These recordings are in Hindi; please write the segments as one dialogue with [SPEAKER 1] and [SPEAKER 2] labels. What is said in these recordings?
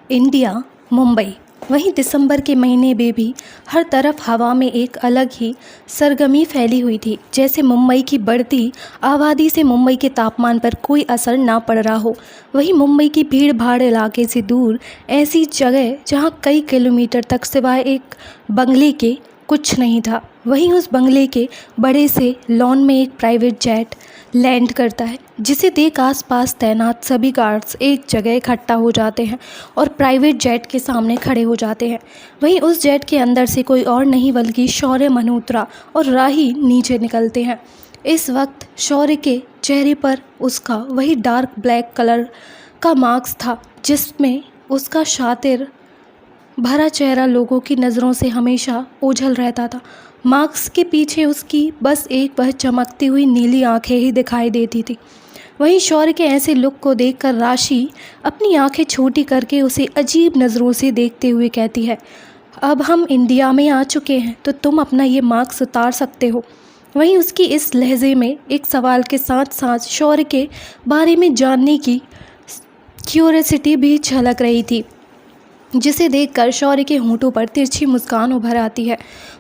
[SPEAKER 1] इंडिया, मुंबई। वहीं दिसंबर के महीने में भी हर तरफ हवा में एक अलग ही सरगर्मी फैली हुई थी, जैसे मुंबई की बढ़ती आबादी से मुंबई के तापमान पर कोई असर ना पड़ रहा हो। वहीं मुंबई की भीड़ भाड़ इलाके से दूर ऐसी जगह जहां कई किलोमीटर तक सिवाय एक बंगले के कुछ नहीं था। वहीं उस बंगले के बड़े से लॉन में एक प्राइवेट जेट लैंड करता है, जिसे देख आसपास तैनात सभी गार्ड्स एक जगह इकट्ठा हो जाते हैं और प्राइवेट जेट के सामने खड़े हो जाते हैं। वहीं उस जेट के अंदर से कोई और नहीं बल्कि शौर्य मल्होत्रा और राही नीचे निकलते हैं। इस वक्त शौर्य के चेहरे पर उसका वही डार्क ब्लैक कलर का मास्क था, जिसमें उसका शातिर भरा चेहरा लोगों की नज़रों से हमेशा ओझल रहता था। मास्क के पीछे उसकी बस एक वह चमकती हुई नीली आंखें ही दिखाई देती थी। वहीं शौर्य के ऐसे लुक को देखकर राशि अपनी आंखें छोटी करके उसे अजीब नज़रों से देखते हुए कहती है, अब हम इंडिया में आ चुके हैं तो तुम अपना ये मास्क उतार सकते हो। वहीं उसकी इस लहजे में एक सवाल के साथ साथ शौर्य के बारे में जानने की क्यूरियोसिटी भी झलक रही थी, जिसे देखकर शौर्य के होंठों पर तिरछी मुस्कान उभर आती है।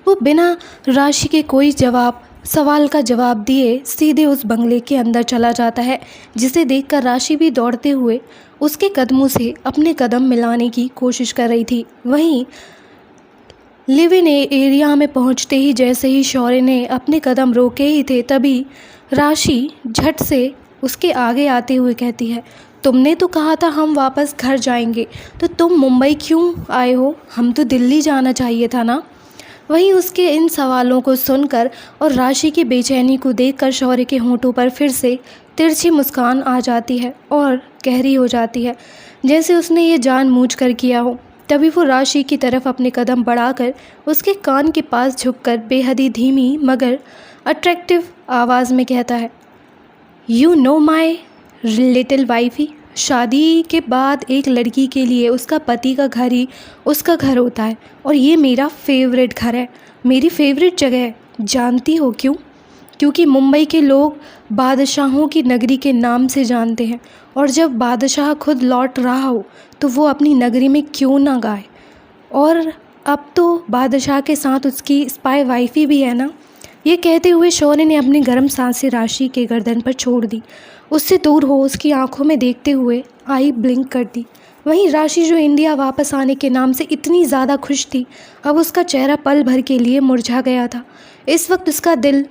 [SPEAKER 1] वो बिना राशि के कोई सवाल का जवाब दिए सीधे उस बंगले के अंदर चला जाता है, जिसे देखकर राशि भी दौड़ते हुए उसके कदमों से अपने कदम मिलाने की कोशिश कर रही थी। वहीं लिव इन एरिया में पहुंचते ही जैसे ही शौर्य ने अपने कदम रोके ही थे, तभी राशि झट से उसके आगे आते हुए कहती है, तुमने तो कहा था हम वापस घर जाएंगे, तो तुम मुंबई क्यों आए हो? हम तो दिल्ली जाना चाहिए था ना। वहीं उसके इन सवालों को सुनकर और राशि की बेचैनी को देखकर शौर्य के होंठों पर फिर से तिरछी मुस्कान आ जाती है और गहरी हो जाती है, जैसे उसने ये जानबूझकर किया हो। तभी वो राशि की तरफ अपने कदम बढ़ाकर उसके कान के पास झुककर बेहद ही धीमी मगर अट्रैक्टिव आवाज़ में कहता है, you know my little wifey. शादी के बाद एक लड़की के लिए उसका पति का घर ही उसका घर होता है, और ये मेरा फेवरेट घर है, मेरी फेवरेट जगह है। जानती हो क्यों? क्योंकि मुंबई के लोग बादशाहों की नगरी के नाम से जानते हैं, और जब बादशाह खुद लौट रहा हो तो वो अपनी नगरी में क्यों ना गाए। और अब तो बादशाह के साथ उसकी स्पाई वाइफी भी है ना। ये कहते हुए शौर्य ने अपनी गर्म सांसें राशि के गर्दन पर छोड़ दी। उससे दूर हो उसकी आंखों में देखते हुए आई ब्लिंक कर दी। वहीं राशि, जो इंडिया वापस आने के नाम से इतनी ज़्यादा खुश थी, अब उसका चेहरा पल भर के लिए मुरझा गया था। इस वक्त उसका दिल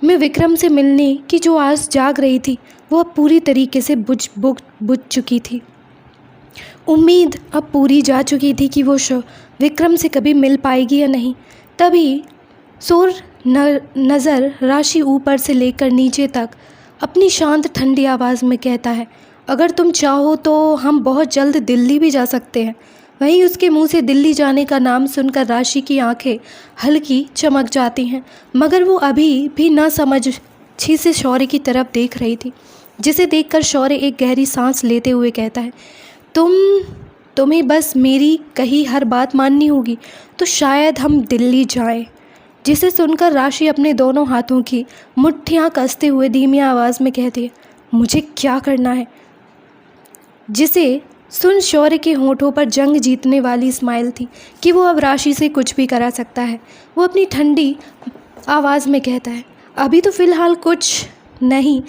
[SPEAKER 1] में विक्रम से मिलने की जो आस जाग रही थी, वो अब पूरी तरीके से बुझ चुकी थी। उम्मीद अब पूरी जा चुकी थी कि वो विक्रम से कभी मिल पाएगी या नहीं। तभी सोर नज़र राशि ऊपर से लेकर नीचे तक अपनी शांत ठंडी आवाज़ में कहता है, अगर तुम चाहो तो हम बहुत जल्द दिल्ली भी जा सकते हैं। वहीं उसके मुंह से दिल्ली जाने का नाम सुनकर राशि की आंखें हल्की चमक जाती हैं, मगर वो अभी भी ना समझी से शौर्य की तरफ देख रही थी, जिसे देखकर शौर्य एक गहरी सांस लेते हुए कहता है, तुम्हें बस मेरी कही हर बात माननी होगी, तो शायद हम दिल्ली जाएं। जिसे सुनकर राशि अपने दोनों हाथों की मुट्ठियां कसते हुए धीमी आवाज़ में कहती है, मुझे क्या करना है? जिसे सुन शौर्य के होंठों पर जंग जीतने वाली स्माइल थी कि वो अब राशि से कुछ भी करा सकता है। वो अपनी ठंडी आवाज़ में कहता है, अभी तो फ़िलहाल कुछ नहीं,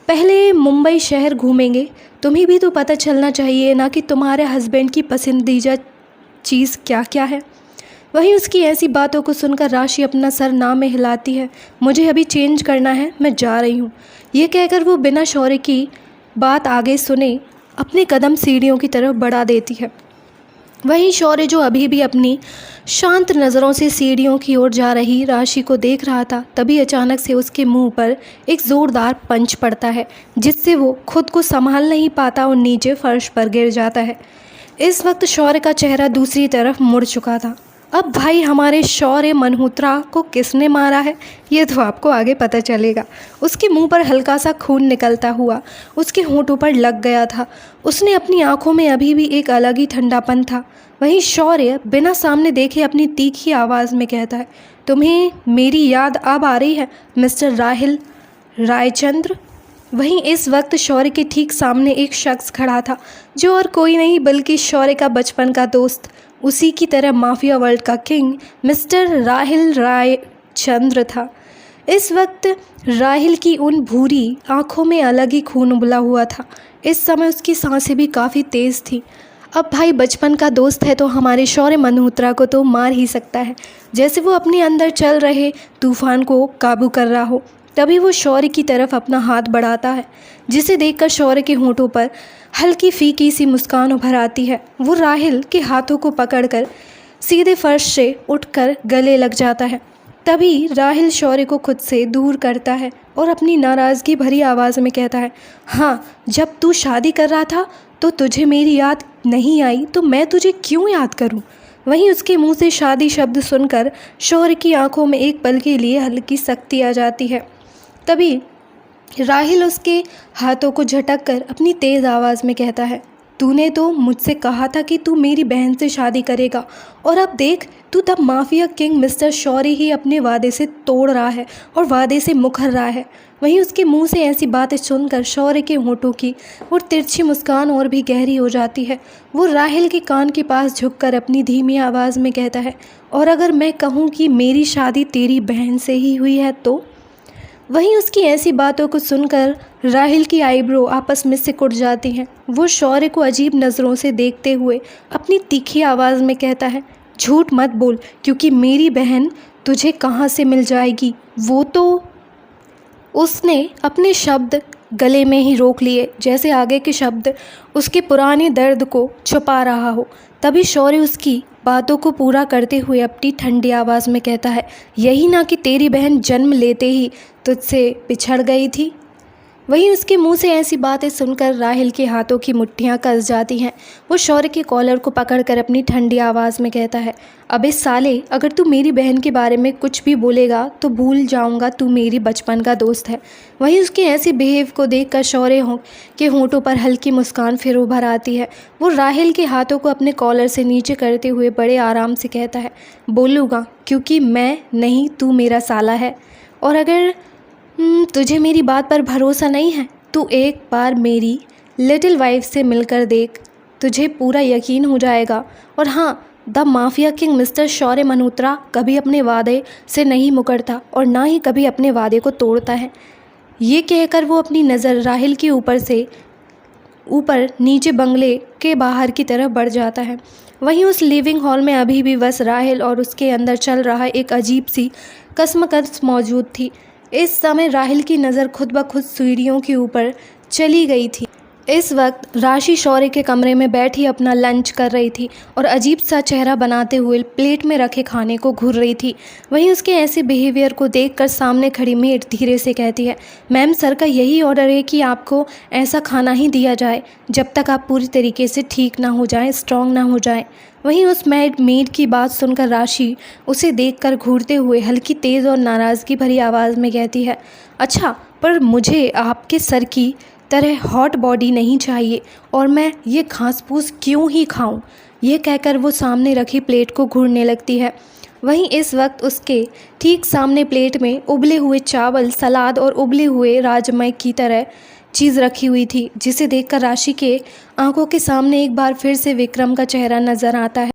[SPEAKER 1] पहले मुंबई शहर घूमेंगे। तुम्हें भी तो पता चलना चाहिए ना कि तुम्हारे हस्बैंड की पसंदीदा चीज़ क्या क्या है। वहीं उसकी ऐसी बातों को सुनकर राशि अपना सर ना में हिलाती है, मुझे अभी चेंज करना है, मैं जा रही हूँ। ये कहकर वो बिना शौर्य की बात आगे सुने अपने कदम सीढ़ियों की तरफ बढ़ा देती है। वहीं शौर्य, जो अभी भी अपनी शांत नज़रों से सीढ़ियों की ओर जा रही राशि को देख रहा था, तभी अचानक से उसके मुंह पर एक ज़ोरदार पंच पड़ता है, जिससे वो खुद को संभाल नहीं पाता और नीचे फर्श पर गिर जाता है। इस वक्त शौर्य का चेहरा दूसरी तरफ मुड़ चुका था। अब भाई, हमारे शौर्य मल्होत्रा को किसने मारा है, ये तो आपको आगे पता चलेगा। उसके मुंह पर हल्का सा खून निकलता हुआ उसके होंठों पर लग गया था। उसने अपनी आंखों में अभी भी एक अलग ही ठंडापन था। वहीं शौर्य बिना सामने देखे अपनी तीखी आवाज़ में कहता है, तुम्हें मेरी याद अब आ रही है मिस्टर राहिल रायचंद्र? वहीं इस वक्त शौर्य के ठीक सामने एक शख्स खड़ा था, जो और कोई नहीं बल्कि शौर्य का बचपन का दोस्त, उसी की तरह माफिया वर्ल्ड का किंग मिस्टर राहिल राय चंद्र था। इस वक्त राहिल की उन भूरी आंखों में अलग ही खून उबला हुआ था। इस समय उसकी सांसें भी काफ़ी तेज़ थी। अब भाई बचपन का दोस्त है तो हमारे शौर्य मल्होत्रा को तो मार ही सकता है। जैसे वो अपने अंदर चल रहे तूफान को काबू कर रहा हो, तभी वो शौर्य की तरफ अपना हाथ बढ़ाता है, जिसे देखकर शौर्य के होंठों पर हल्की फीकी सी मुस्कान उभर आती है। वो राहिल के हाथों को पकड़कर सीधे फर्श से उठकर गले लग जाता है। तभी राहिल शौर्य को खुद से दूर करता है और अपनी नाराज़गी भरी आवाज़ में कहता है, हाँ, जब तू शादी कर रहा था तो तुझे मेरी याद नहीं आई, तो मैं तुझे क्यों याद करूं? वहीं उसके मुंह से शादी शब्द सुनकर शौर्य की आंखों में एक पल के लिए हल्की सख्ती आ जाती है। तभी राहिल उसके हाथों को झटक कर अपनी तेज़ आवाज़ में कहता है, तूने तो मुझसे कहा था कि तू मेरी बहन से शादी करेगा, और अब देख, तू तब माफिया किंग मिस्टर शौर्य ही अपने वादे से तोड़ रहा है और वादे से मुकर रहा है। वहीं उसके मुंह से ऐसी बातें सुनकर शौर्य के होंठों की वो तिरछी मुस्कान और भी गहरी हो जाती है। वो राहिल के कान के पास झुककर अपनी धीमी आवाज़ में कहता है, और अगर मैं कहूँ कि मेरी शादी तेरी बहन से ही हुई है तो? वहीं उसकी ऐसी बातों को सुनकर राहिल की आईब्रो आपस में सिकुड़ जाती हैं। वो शौर्य को अजीब नज़रों से देखते हुए अपनी तीखी आवाज़ में कहता है, झूठ मत बोल, क्योंकि मेरी बहन तुझे कहाँ से मिल जाएगी? वो तो... उसने अपने शब्द गले में ही रोक लिए, जैसे आगे के शब्द उसके पुराने दर्द को छुपा रहा हो। तभी शौर्य उसकी बातों को पूरा करते हुए अपनी ठंडी आवाज़ में कहता है, यही ना कि तेरी बहन जन्म लेते ही तुझसे बिछड़ गई थी? वहीं उसके मुंह से ऐसी बातें सुनकर राहिल के हाथों की मुट्ठियां कस जाती हैं। वो शौर्य के कॉलर को पकड़कर अपनी ठंडी आवाज़ में कहता है, अबे साले, अगर तू मेरी बहन के बारे में कुछ भी बोलेगा तो भूल जाऊंगा तू मेरी बचपन का दोस्त है। वहीं उसके ऐसे बिहेव को देखकर शौर्य के होंठों पर हल्की मुस्कान फिर उभर आती है। वो राहिल के हाथों को अपने कॉलर से नीचे करते हुए बड़े आराम से कहता है, बोलूँगा, क्योंकि मैं नहीं, तू मेरा साला है। और अगर तुझे मेरी बात पर भरोसा नहीं है, तू एक बार मेरी लिटिल वाइफ से मिलकर देख, तुझे पूरा यकीन हो जाएगा। और हाँ, द माफिया किंग मिस्टर शौर्य मल्होत्रा कभी अपने वादे से नहीं मुकरता और ना ही कभी अपने वादे को तोड़ता है। ये कहकर वो अपनी नज़र राहिल के ऊपर नीचे बंगले के बाहर की तरफ बढ़ जाता है। वहीं उस लिविंग हॉल में अभी भी बस राहिल और उसके अंदर चल रहा एक अजीब सी कसमकस मौजूद थी। इस समय राहिल की नज़र खुद ब खुद सीढ़ियों के ऊपर चली गई थी। इस वक्त राशि शौर्य के कमरे में बैठी अपना लंच कर रही थी और अजीब सा चेहरा बनाते हुए प्लेट में रखे खाने को घूर रही थी। वहीं उसके ऐसे बिहेवियर को देखकर सामने खड़ी मेड धीरे से कहती है, मैम, सर का यही ऑर्डर है कि आपको ऐसा खाना ही दिया जाए जब तक आप पूरी तरीके से ठीक ना हो जाएं, स्ट्रॉन्ग ना हो जाएं। वहीं उस मेड की बात सुनकर राशि उसे देखकर घूरते हुए हल्की तेज़ और नाराज़गी भरी आवाज़ में कहती है, अच्छा, पर मुझे आपके सर की तरह हॉट बॉडी नहीं चाहिए, और मैं ये घास फूस क्यों ही खाऊं? ये कहकर वो सामने रखी प्लेट को घूरने लगती है। वहीं इस वक्त उसके ठीक सामने प्लेट में उबले हुए चावल, सलाद और उबले हुए राजमा की तरह चीज़ रखी हुई थी, जिसे देखकर राशि के आंखों के सामने एक बार फिर से विक्रम का चेहरा नज़र आता है।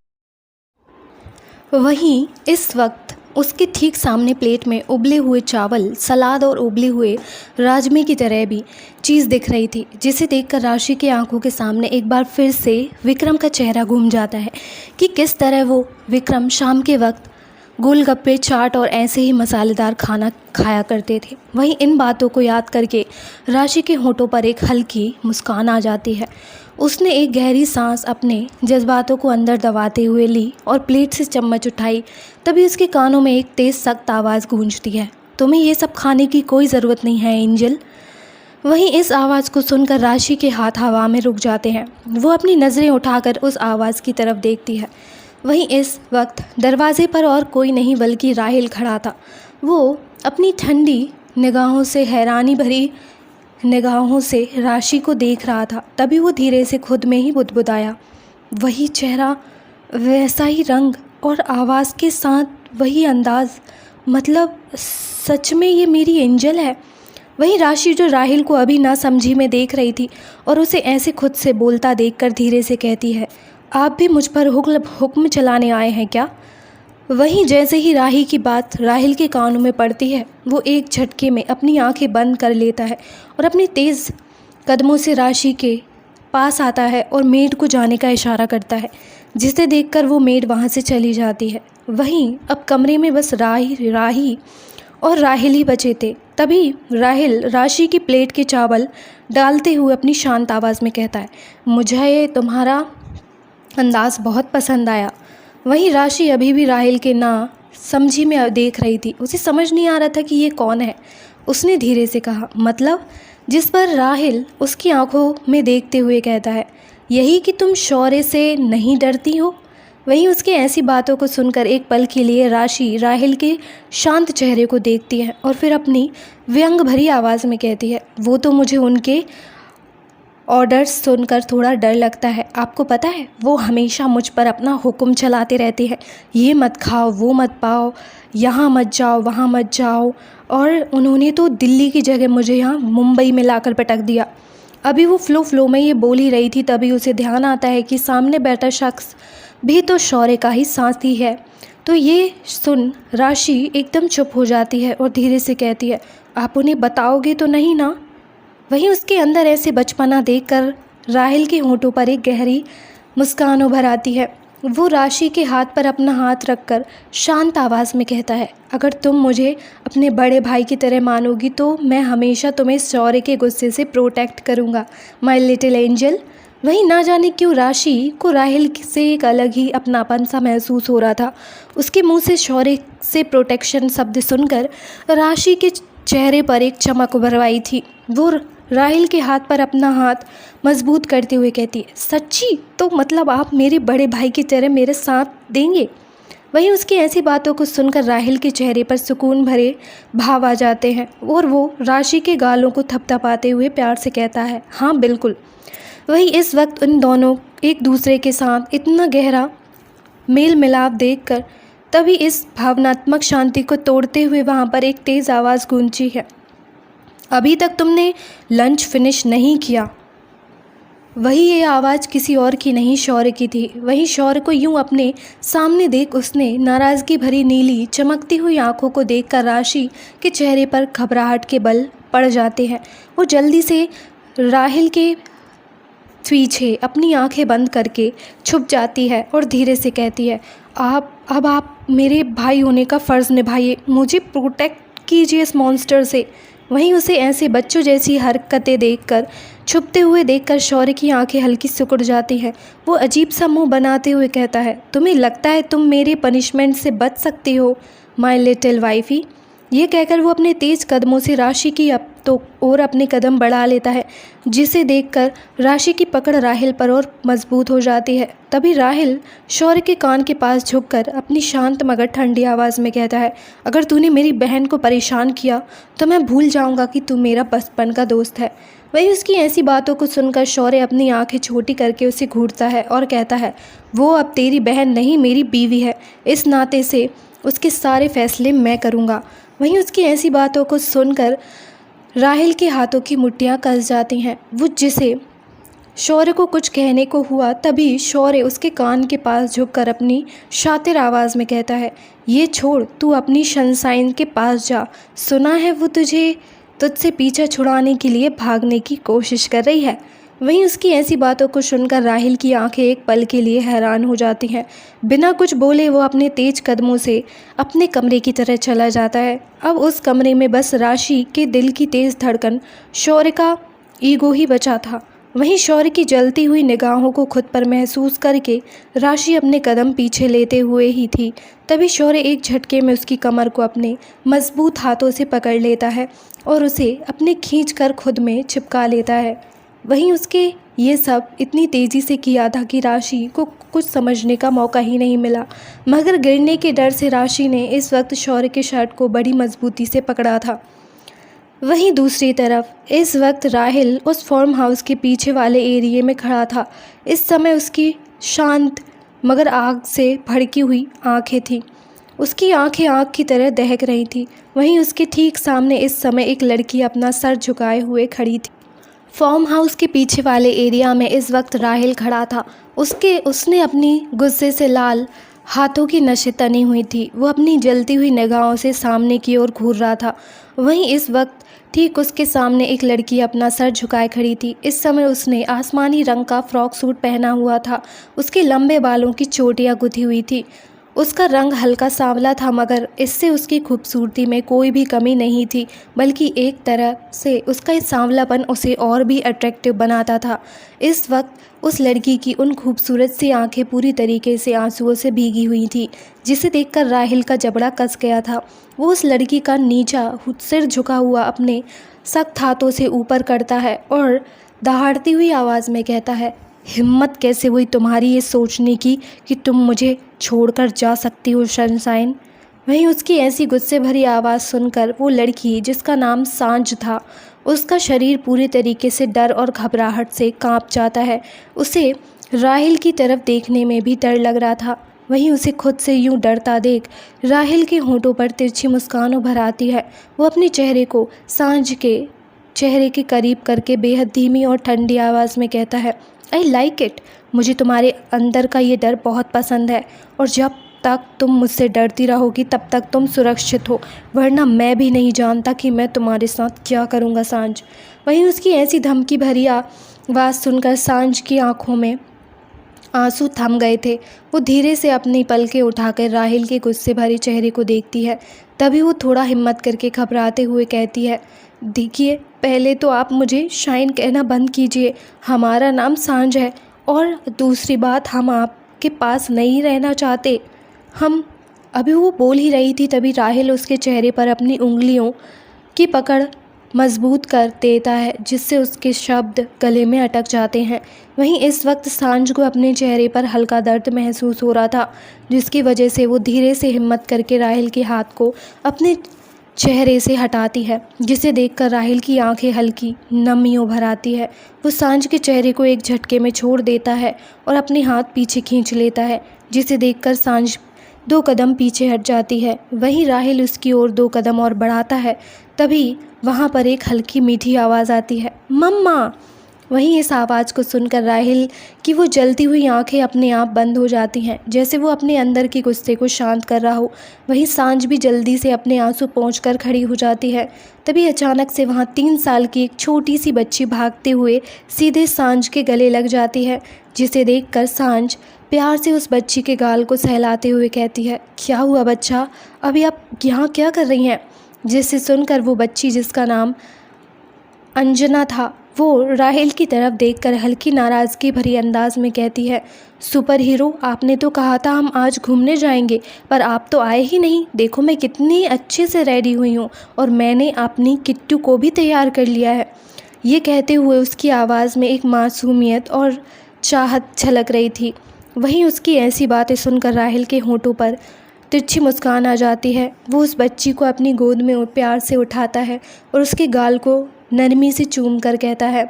[SPEAKER 1] वहीं इस वक्त उसके ठीक सामने प्लेट में उबले हुए चावल, सलाद और उबले हुए राजमे की तरह भी चीज़ दिख रही थी, जिसे देखकर राशि के आंखों के सामने एक बार फिर से विक्रम का चेहरा घूम जाता है कि किस तरह वो विक्रम शाम के वक्त गोलगप्पे, चाट और ऐसे ही मसालेदार खाना खाया करते थे। वहीं इन बातों को याद करके राशि के होंठों पर एक हल्की मुस्कान आ जाती है। उसने एक गहरी सांस अपने जज्बातों को अंदर दबाते हुए ली और प्लेट से चम्मच उठाई। तभी उसके कानों में एक तेज़ सख्त आवाज़ गूंजती है, तुम्हें ये सब खाने की कोई ज़रूरत नहीं है एंजल। वहीं इस आवाज़ को सुनकर राशि के हाथ हवा में रुक जाते हैं। वो अपनी नज़रें उठाकर उस आवाज़ की तरफ देखती है। वहीं इस वक्त दरवाजे पर और कोई नहीं बल्कि राहिल खड़ा था। वो अपनी ठंडी निगाहों से, हैरानी भरी निगाहों से राशि को देख रहा था। तभी वो धीरे से खुद में ही बुदबुदाया, वही चेहरा, वैसा ही रंग और आवाज़ के साथ वही अंदाज़, मतलब सच में ये मेरी एंजल है। वहीं राशि जो राहिल को अभी ना समझी में देख रही थी और उसे ऐसे खुद से बोलता देखकर धीरे से कहती है, आप भी मुझ पर हुक्म चलाने आए हैं क्या? वहीं जैसे ही राही की बात राहिल के कानों में पड़ती है, वो एक झटके में अपनी आंखें बंद कर लेता है और अपनी तेज़ कदमों से राशि के पास आता है और मेड को जाने का इशारा करता है, जिसे देखकर वो मेड वहाँ से चली जाती है। वहीं अब कमरे में बस राही और राहिल ही बचे थे। तभी राहिल राशि की प्लेट के चावल डालते हुए अपनी शांत आवाज़ में कहता है, मुझे तुम्हारा अंदाज़ बहुत पसंद आया। वहीं राशि अभी भी राहिल के ना समझी में देख रही थी, उसे समझ नहीं आ रहा था कि ये कौन है। उसने धीरे से कहा, मतलब? जिस पर राहिल उसकी आंखों में देखते हुए कहता है, यही कि तुम शौर्य से नहीं डरती हो। वहीं उसकी ऐसी बातों को सुनकर एक पल के लिए राशि राहिल के शांत चेहरे को देखती है और फिर अपनी व्यंग भरी आवाज़ में कहती है, वो तो मुझे उनके ऑर्डर्स सुनकर थोड़ा डर लगता है। आपको पता है, वो हमेशा मुझ पर अपना हुक्म चलाते रहते हैं, ये मत खाओ, वो मत पाओ, यहाँ मत जाओ, वहाँ मत जाओ। और उन्होंने तो दिल्ली की जगह मुझे यहाँ मुंबई में लाकर पटक दिया। अभी वो फ्लो में ये बोल ही रही थी, तभी उसे ध्यान आता है कि सामने बैठा शख्स भी तो शौर्य का ही साथी है। तो ये सुन राशि एकदम चुप हो जाती है और धीरे से कहती है, आप उन्हें बताओगे तो नहीं ना? वहीं उसके अंदर ऐसे बचपना देखकर राहिल के होंठों पर एक गहरी मुस्कान उभर आती है। वो राशि के हाथ पर अपना हाथ रखकर शांत आवाज़ में कहता है, अगर तुम मुझे अपने बड़े भाई की तरह मानोगी तो मैं हमेशा तुम्हें शौर्य के गुस्से से प्रोटेक्ट करूँगा, माय लिटिल एंजल। वहीं ना जाने क्यों राशि को राहिल से एक अलग ही अपनापन सा महसूस हो रहा था। उसके मुंह से शौर्य से प्रोटेक्शन शब्द सुनकर राशि के चेहरे पर एक चमक उभर आई थी। वो राहिल के हाथ पर अपना हाथ मजबूत करते हुए कहती है, सच्ची? तो मतलब आप मेरे बड़े भाई की तरह मेरे साथ देंगे? वहीं उसकी ऐसी बातों को सुनकर राहिल के चेहरे पर सुकून भरे भाव आ जाते हैं और वो राशि के गालों को थपथपाते हुए प्यार से कहता है, हाँ बिल्कुल। वहीं इस वक्त उन दोनों एक दूसरे के साथ इतना गहरा मेल मिलाप देखकर तभी इस भावनात्मक शांति को तोड़ते हुए वहाँ पर एक तेज़ आवाज़ गूंजी है, अभी तक तुमने लंच फिनिश नहीं किया। वही ये आवाज़ किसी और की नहीं, शौर्य की थी। वहीं शौर्य को यूं अपने सामने देख उसने नाराज़गी भरी नीली चमकती हुई आंखों को देखकर राशि के चेहरे पर घबराहट के बल पड़ जाते हैं। वो जल्दी से राहिल के पीछे अपनी आंखें बंद करके छुप जाती है और धीरे से कहती है, आप मेरे भाई होने का फ़र्ज़ निभाइए, मुझे प्रोटेक्ट कीजिए इस मॉन्स्टर से। वहीं उसे ऐसे बच्चों जैसी हरकतें देखकर छुपते हुए देखकर शौर्य की आंखें हल्की सिकुड़ जाती हैं। वो अजीब सा मुंह बनाते हुए कहता है, तुम्हें लगता है तुम मेरे पनिशमेंट से बच सकती हो, माय लिटिल वाइफी? ये कहकर वो अपने तेज़ कदमों से राशि की अब तो और अपने कदम बढ़ा लेता है, जिसे देखकर राशि की पकड़ राहिल पर और मजबूत हो जाती है। तभी राहिल शौर्य के कान के पास झुककर अपनी शांत मगर ठंडी आवाज़ में कहता है, अगर तूने मेरी बहन को परेशान किया तो मैं भूल जाऊंगा कि तू मेरा बचपन का दोस्त है। वहीं उसकी ऐसी बातों को सुनकर शौर्य अपनी आंखें छोटी करके उसे घूरता है और कहता है, वो अब तेरी बहन नहीं मेरी बीवी है, इस नाते से उसके सारे फैसले मैं करूँगा। वहीं उसकी ऐसी बातों को सुनकर राहिल के हाथों की मुट्ठियाँ कस जाती हैं। वो जिसे शौर्य को कुछ कहने को हुआ तभी शौर्य उसके कान के पास झुककर अपनी शातिर आवाज़ में कहता है, ये छोड़, तू अपनी सनशाइन के पास जा, सुना है वो तुझसे पीछा छुड़ाने के लिए भागने की कोशिश कर रही है। वहीं उसकी ऐसी बातों को सुनकर राहिल की आंखें एक पल के लिए हैरान हो जाती हैं। बिना कुछ बोले वो अपने तेज कदमों से अपने कमरे की तरह चला जाता है। अब उस कमरे में बस राशि के दिल की तेज़ धड़कन, शौर्य का ईगो ही बचा था। वहीं शौर्य की जलती हुई निगाहों को खुद पर महसूस करके राशि अपने कदम पीछे लेते हुए ही थी। तभी शौर्य एक झटके में उसकी कमर को अपने मजबूत हाथों से पकड़ लेता है और उसे अपने खींच कर खुद में चिपका लेता है। वहीं उसके ये सब इतनी तेज़ी से किया था कि राशि को कुछ समझने का मौका ही नहीं मिला, मगर गिरने के डर से राशि ने इस वक्त शौर्य के शर्ट को बड़ी मजबूती से पकड़ा था। वहीं दूसरी तरफ इस वक्त राहिल उस फार्म हाउस के पीछे वाले एरिया में खड़ा था। इस समय उसकी शांत मगर आग से भड़की हुई आंखें थीं। उसकी आंखें आग की तरह दहक रही थीं। वहीं उसके ठीक सामने इस समय एक लड़की अपना सर झुकाए हुए खड़ी थी। फार्म हाउस के पीछे वाले एरिया में इस वक्त राहिल खड़ा था। उसने अपनी गुस्से से लाल हाथों की नसें तनी हुई थी। वो अपनी जलती हुई निगाहों से सामने की ओर घूर रहा था। वहीं इस वक्त ठीक उसके सामने एक लड़की अपना सर झुकाए खड़ी थी। इस समय उसने आसमानी रंग का फ्रॉक सूट पहना हुआ था। उसके लंबे बालों की चोटियां गुथी हुई थी। उसका रंग हल्का सांवला था, मगर इससे उसकी खूबसूरती में कोई भी कमी नहीं थी, बल्कि एक तरह से उसका इस सांवलापन उसे और भी अट्रैक्टिव बनाता था। इस वक्त उस लड़की की उन खूबसूरत सी आंखें पूरी तरीके से आंसुओं से भीगी हुई थी, जिसे देखकर राहिल का जबड़ा कस गया था। वो उस लड़की का नीचा सिर झुका हुआ अपने सख्त हाथों से ऊपर करता है और दहाड़ती हुई आवाज़ में कहता है, हिम्मत कैसे हुई तुम्हारी ये सोचने की कि तुम मुझे छोड़कर जा सकती हो सनशाइन। वहीं उसकी ऐसी गुस्से भरी आवाज़ सुनकर वो लड़की, जिसका नाम सांझ था, उसका शरीर पूरी तरीके से डर और घबराहट से कांप जाता है। उसे राहिल की तरफ देखने में भी डर लग रहा था। वहीं उसे खुद से यूं डरता देख राहिल के होंठों पर तिरछी मुस्कान उभर आती है। वो अपने चेहरे को सांझ के चेहरे के करीब करके बेहद धीमी और ठंडी आवाज़ में कहता है, आई लाइक इट। मुझे तुम्हारे अंदर का ये डर बहुत पसंद है, और जब तक तुम मुझसे डरती रहोगी तब तक तुम सुरक्षित हो, वरना मैं भी नहीं जानता कि मैं तुम्हारे साथ क्या करूँगा सांझ। वहीं उसकी ऐसी धमकी भरी आवाज़ सुनकर सांझ की आंखों में आंसू थम गए थे। वो धीरे से अपनी पलकें उठाकर राहिल के गुस्से भरे चेहरे को देखती है। तभी वो थोड़ा हिम्मत करके घबराते हुए कहती है, देखिए, पहले तो आप मुझे शाइन कहना बंद कीजिए। हमारा नाम सांझ है, और दूसरी बात, हम आपके पास नहीं रहना चाहते। हम अभी वो बोल ही रही थी, तभी राहिल उसके चेहरे पर अपनी उंगलियों की पकड़ मजबूत कर देता है, जिससे उसके शब्द गले में अटक जाते हैं। वहीं इस वक्त सांझ को अपने चेहरे पर हल्का दर्द महसूस हो रहा था, जिसकी वजह से वो धीरे से हिम्मत करके राहिल के हाथ को अपने चेहरे से हटाती है, जिसे देखकर राहिल की आंखें हल्की नमियों भर आती है। वो सांझ के चेहरे को एक झटके में छोड़ देता है और अपने हाथ पीछे खींच लेता है, जिसे देखकर सांझ 2 कदम पीछे हट जाती है। वहीं राहिल उसकी ओर 2 कदम और बढ़ाता है। तभी वहाँ पर एक हल्की मीठी आवाज़ आती है, मम्मा। वहीं इस आवाज़ को सुनकर राहिल की वो जलती हुई आंखें अपने आप बंद हो जाती हैं, जैसे वो अपने अंदर की गुस्से को शांत कर रहा हो। वहीं सांझ भी जल्दी से अपने आंसू पोंछकर खड़ी हो जाती है। तभी अचानक से वहाँ 3 साल की एक छोटी सी बच्ची भागते हुए सीधे सांझ के गले लग जाती है, जिसे देखकर सांझ प्यार से उस बच्ची के गाल को सहलाते हुए कहती है, क्या हुआ बच्चा, अभी आप यहाँ क्या कर रही हैं। जिसे सुनकर वो बच्ची, जिसका नाम अंजना था, वो राहिल की तरफ देखकर हल्की नाराज़गी भरी अंदाज में कहती है, सुपर हीरो, आपने तो कहा था हम आज घूमने जाएंगे, पर आप तो आए ही नहीं। देखो मैं कितनी अच्छे से रेडी हुई हूँ, और मैंने अपनी किट्टू को भी तैयार कर लिया है। ये कहते हुए उसकी आवाज़ में एक मासूमियत और चाहत झलक रही थी। वहीं उसकी ऐसी बातें सुनकर राहिल के होंठों पर तिरछी मुस्कान आ जाती है। वो उस बच्ची को अपनी गोद में प्यार से उठाता है और उसके गाल को नरमी से चूम कर कहता है,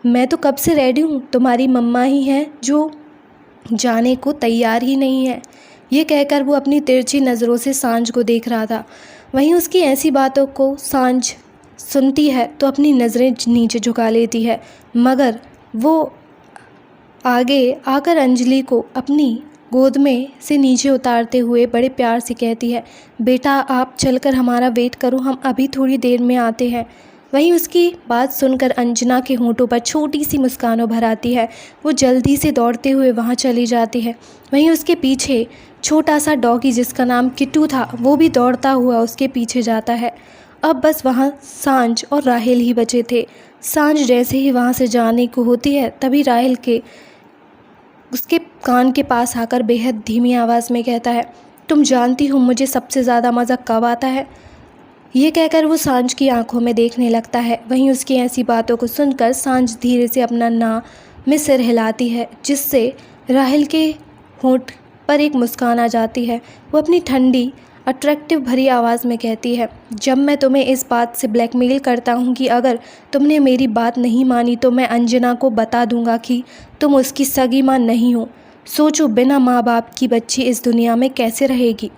[SPEAKER 1] मैं तो कब से रेडी हूँ, तुम्हारी मम्मा ही हैं जो जाने को तैयार ही नहीं है। ये कहकर वो अपनी तिरछी नज़रों से सांझ को देख रहा था। वहीं उसकी ऐसी बातों को सांझ सुनती है तो अपनी नज़रें नीचे झुका लेती है, मगर वो आगे आकर अंजलि को अपनी गोद में से नीचे उतारते हुए बड़े प्यार से कहती है, बेटा आप चलकर हमारा वेट करो, हम अभी थोड़ी देर में आते हैं। वहीं उसकी बात सुनकर अंजना के होंठों पर छोटी सी मुस्कान उभर आती है। वो जल्दी से दौड़ते हुए वहाँ चली जाती है। वहीं उसके पीछे छोटा सा डॉगी, जिसका नाम किट्टू था, वो भी दौड़ता हुआ उसके पीछे जाता है। अब बस वहाँ सांझ और राहिल ही बचे थे। सांझ जैसे ही वहाँ से जाने को होती है, तभी राहिल उसके कान के पास आकर बेहद धीमी आवाज़ में कहता है, तुम जानती हो मुझे सबसे ज़्यादा मज़ा कब आता है। ये कहकर वो सांझ की आंखों में देखने लगता है। वहीं उसकी ऐसी बातों को सुनकर सांझ धीरे से अपना ना में सिर हिलाती है, जिससे राहिल के होंठ पर एक मुस्कान आ जाती है। वो अपनी ठंडी अट्रैक्टिव भरी आवाज़ में कहती है, जब मैं तुम्हें इस बात से ब्लैकमेल करता हूँ कि अगर तुमने मेरी बात नहीं मानी तो मैं अंजना को बता दूँगा कि तुम उसकी सगी माँ नहीं हो। सोचो, बिना माँ बाप की बच्ची इस दुनिया में कैसे रहेगी।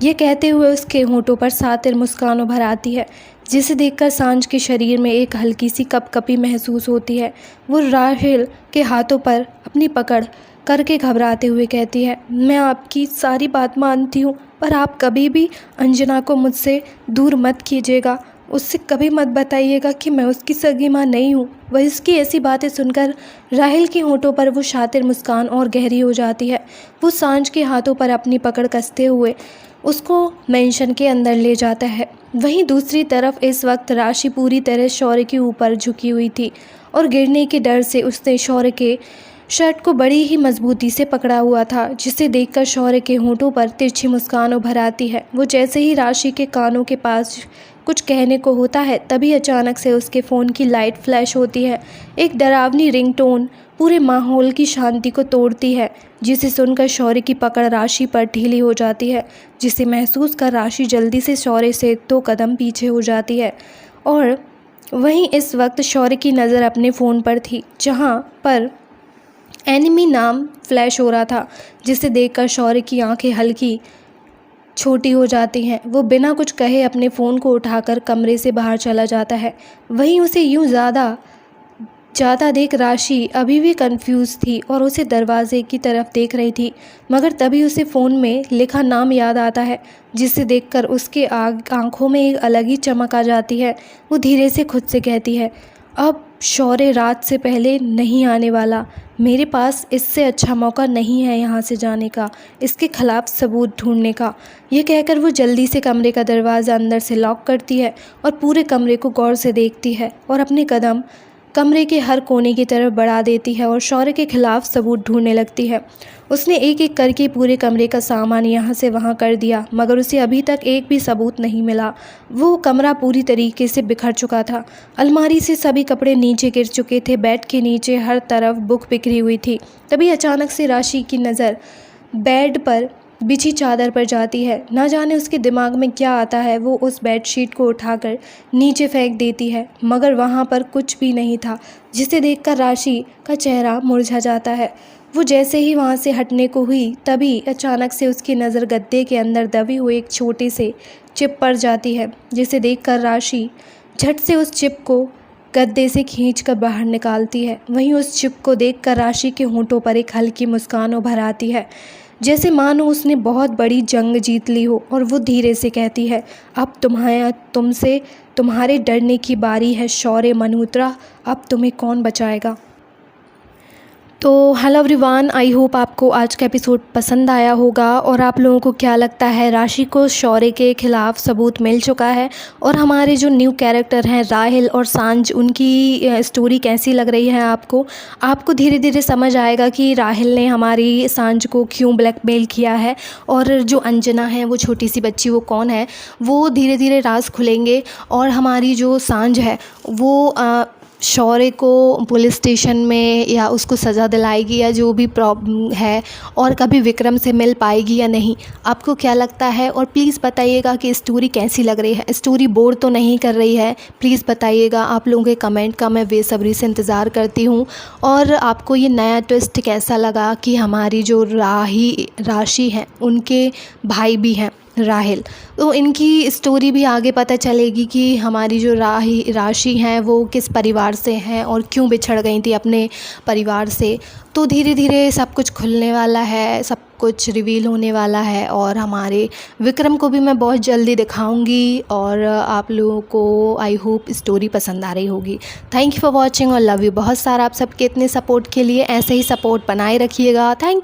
[SPEAKER 1] ये कहते हुए उसके होंठों पर सातिर मुस्कान उभर आती है, जिसे देखकर सांझ के शरीर में एक हल्की सी कपकपी महसूस होती है। वो राहिल के हाथों पर अपनी पकड़ करके घबराते हुए कहती है, मैं आपकी सारी बात मानती हूँ, पर आप कभी भी अंजना को मुझसे दूर मत कीजिएगा। उससे कभी मत बताइएगा कि मैं उसकी सगी माँ नहीं हूँ। वह उसकी ऐसी बातें सुनकर राहिल के होंठों पर वो शातिर मुस्कान और गहरी हो जाती है। वो सांझ के हाथों पर अपनी पकड़ कसते हुए उसको मेंशन के अंदर ले जाता है। वहीं दूसरी तरफ इस वक्त राशि पूरी तरह शौर्य के ऊपर झुकी हुई थी और गिरने के डर से उसने शौर्य के शर्ट को बड़ी ही मजबूती से पकड़ा हुआ था, जिसे देखकर शौर्य के होंठों पर तिरछी मुस्कान उभर आती है। वो जैसे ही राशि के कानों के पास कुछ कहने को होता है, तभी अचानक से उसके फ़ोन की लाइट फ्लैश होती है। एक डरावनी रिंगटोन पूरे माहौल की शांति को तोड़ती है, जिसे सुनकर शौर्य की पकड़ राशि पर ढीली हो जाती है, जिसे महसूस कर राशि जल्दी से शौर्य से 2 कदम पीछे हो जाती है। और वहीं इस वक्त शौर्य की नज़र अपने फ़ोन पर थी, जहां पर एनिमी नाम फ्लैश हो रहा था, जिसे देखकर शौर्य की आंखें हल्की छोटी हो जाती हैं। वो बिना कुछ कहे अपने फ़ोन को उठाकर कमरे से बाहर चला जाता है। वहीं उसे यूं ज़्यादा देख राशि अभी भी कंफ्यूज थी और उसे दरवाजे की तरफ देख रही थी, मगर तभी उसे फ़ोन में लिखा नाम याद आता है, जिसे देखकर उसके आंखों में एक अलग ही चमक आ जाती है। वो धीरे से खुद से कहती है, अब शौर्य रात से पहले नहीं आने वाला। मेरे पास इससे अच्छा मौका नहीं है यहाँ से जाने का, इसके खिलाफ सबूत ढूंढने का। यह कहकर वो जल्दी से कमरे का दरवाज़ा अंदर से लॉक करती है और पूरे कमरे को गौर से देखती है और अपने कदम कमरे के हर कोने की तरफ बढ़ा देती है और शौर्य के खिलाफ सबूत ढूंढने लगती है। उसने एक एक करके पूरे कमरे का सामान यहाँ से वहाँ कर दिया, मगर उसे अभी तक एक भी सबूत नहीं मिला। वो कमरा पूरी तरीके से बिखर चुका था। अलमारी से सभी कपड़े नीचे गिर चुके थे, बेड के नीचे हर तरफ बुक बिखरी हुई थी। तभी अचानक से राशि की नज़र बेड पर बिछी चादर पर जाती है। ना जाने उसके दिमाग में क्या आता है, वो उस बेडशीट को उठाकर नीचे फेंक देती है, मगर वहाँ पर कुछ भी नहीं था, जिसे देखकर राशि का चेहरा मुरझा जाता है। वो जैसे ही वहाँ से हटने को हुई, तभी अचानक से उसकी नज़र गद्दे के अंदर दबी हुई एक छोटे से चिप पर जाती है, जिसे देखकर राशि झट से उस चिप को गद्दे से खींचकर बाहर निकालती है। वहीं उस चिप को देखकर राशि के होंठों पर एक हल्की मुस्कान उभर आती है, जैसे मानो उसने बहुत बड़ी जंग जीत ली हो, और वो धीरे से कहती है, अब तुम्हारे डरने की बारी है शौर्य मल्होत्रा, अब तुम्हें कौन बचाएगा। तो हेलो एवरीवन, आई होप आपको आज का एपिसोड पसंद आया होगा। और आप लोगों को क्या लगता है, राशि को शौर्य के खिलाफ सबूत मिल चुका है? और हमारे जो न्यू कैरेक्टर हैं राहिल और सांझ, उनकी स्टोरी कैसी लग रही है आपको धीरे धीरे समझ आएगा कि राहिल ने हमारी सांझ को क्यों ब्लैकमेल किया है, और जो अंजना है वो छोटी सी बच्ची वो कौन है, वो धीरे धीरे राज खुलेंगे। और हमारी जो सांझ है वो शौर्य को पुलिस स्टेशन में या उसको सज़ा दिलाएगी या जो भी प्रॉब्लम है, और कभी विक्रम से मिल पाएगी या नहीं, आपको क्या लगता है? और प्लीज़ बताइएगा कि स्टोरी कैसी लग रही है, स्टोरी बोर तो नहीं कर रही है? प्लीज़ बताइएगा, आप लोगों के कमेंट का मैं बेसब्री से इंतज़ार करती हूँ। और आपको ये नया ट्विस्ट कैसा लगा कि हमारी जो राशि हैं उनके भाई भी हैं राहिल, तो इनकी स्टोरी भी आगे पता चलेगी कि हमारी जो राशि हैं वो किस परिवार से हैं और क्यों बिछड़ गई थी अपने परिवार से। तो धीरे धीरे सब कुछ खुलने वाला है, सब कुछ रिवील होने वाला है, और हमारे विक्रम को भी मैं बहुत जल्दी दिखाऊंगी। और आप लोगों को आई होप स्टोरी पसंद आ रही होगी। थैंक यू फॉर वॉचिंग और लव यू बहुत सारा आप सबके इतने सपोर्ट के लिए। ऐसे ही सपोर्ट बनाए रखिएगा। थैंक